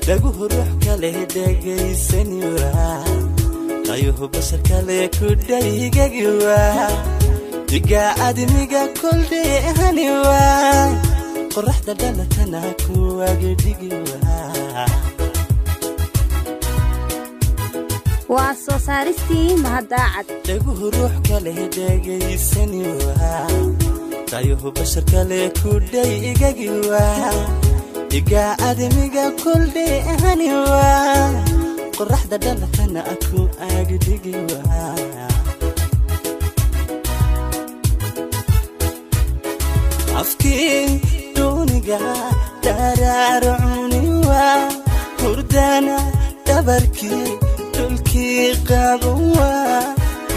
dhaguhu ruux kale dhegaysan waa qayuhu bashar kale ku dhaygagi waa diga admiga kuldheehani waa qorraxda dhalatana ku agdhigi waa soo saaristii mahadaacad dhaguhu ruux kale dhegaysan waa qayuhu bashar kale ku dhaygagi waa diga admiga kuldheehani waa qorraxda dhalatana ku agdhigi waa afkii duniga dararuni waa hurdana dabarkii dulkii qabuwa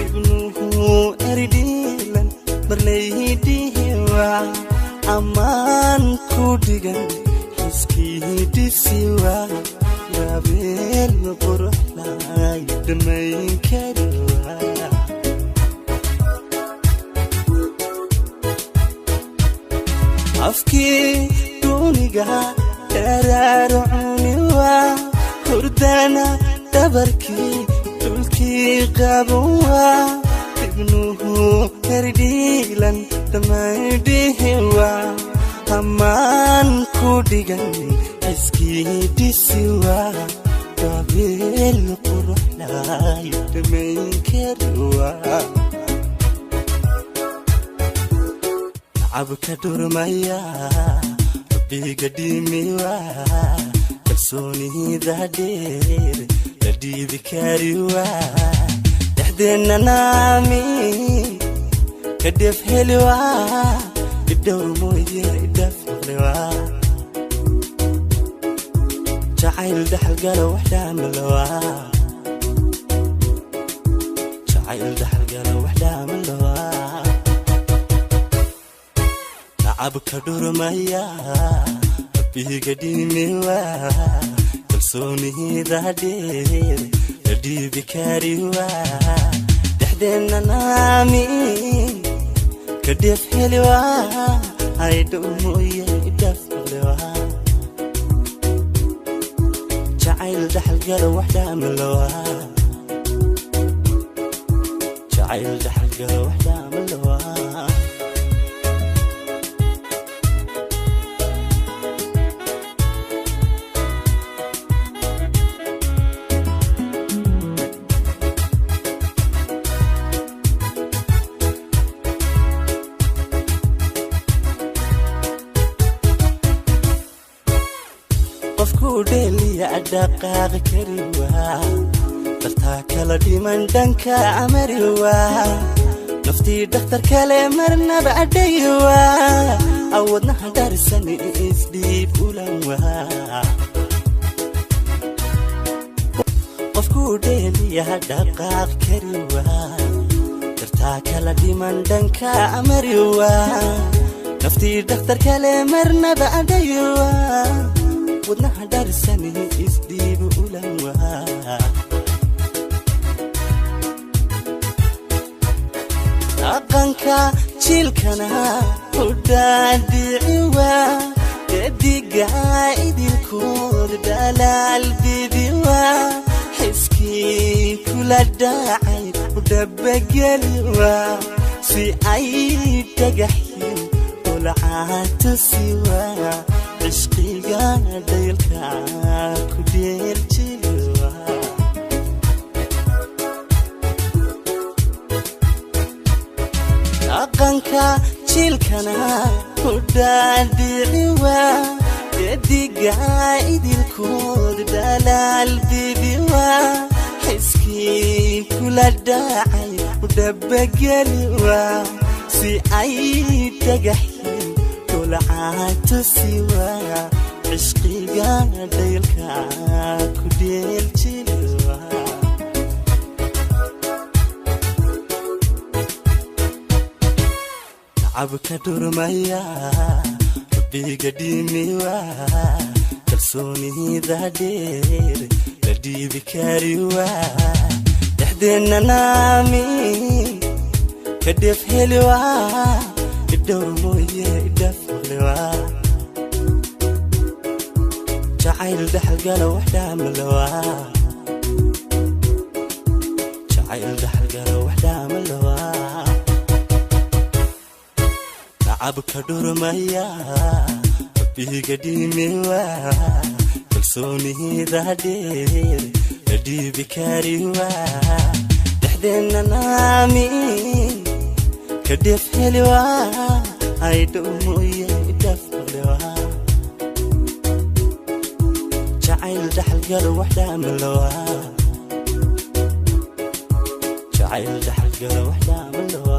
ibnuhu erdhilan marlaydihi waa ammaan ku dhigan hiskii dhisi waa gabeel quruxlay dhamayn kari waa afkii duniga dararuni waa hurdana dabarkii dulkii qabuwa ibnuhu erdhilan dhamaydhihi waa ammaan ku dhigan hiskii dhisi waa gabeel quruxlay dhamayn kari waa abka durmaya biga dimiwa kalsoonida dheer la dhiibi kariwa dhaxdeena naami kadef helwa idowr mooye idaflewa jacayl dhaxal galo waxdhaamalawa jacayl dhaxal galo waxdhaamalawa abka durmaya biga dimiwa kalsoonida dheer la dhiibi kariwa dhaxdeena naami kadef helwa idowr mooye idaflewa jacayl dhaxal galo waxdhaamalawa jacayl dhaxal galo waxdhaamalawa qofku dheeliya dhaqaaq kari waa dartaa kala dhiman dhanka amari waa naftii dhakhtar kale marnaba adhay waa awadnaha dharisan isdhiib ulan waa qofku dheeliya dhaqaaq kari waa dartaa kala dhiman dhanka amari waa naftii dhakhtar kale marnaba adhay waa wadnaha dharisan isdhiib ulan waa dhaqanka jilkana u dhaadhici waa dediga idilkood dhalaal bibi waa xiskii kula dhacay u dhabageli waa si ay dhagaxyin ulcaatusi waa عشقيا ديلكا كدير جلوا dhaqanka jilkana ku dhaadhiciwa dediga idilkood dhalaal bibiwa xiskii kula dhacay u dhabageliwa si ay dhagaxyin ulcaatusiwa عشقيا ديلكا كدير جلوا abka durmaya biga dimiwa kalsoonida dheer la dhiibi kariwa dhaxdeena naami kadef helwa idowr mooye idaflewa jacayl dhaxalgala wax dhaamalawa jacayl dhaxalgala wax dhaamalawa nacabka dhurmaya bihiga dhimewa kalsoonida dheer dhiibi kariwa dhexdeena naami kadef heliwa ay dhumuye dhaflewa jacayl dhaxalgala wax dhaamalawa jacayl dhaxalgala wax dhaamalawa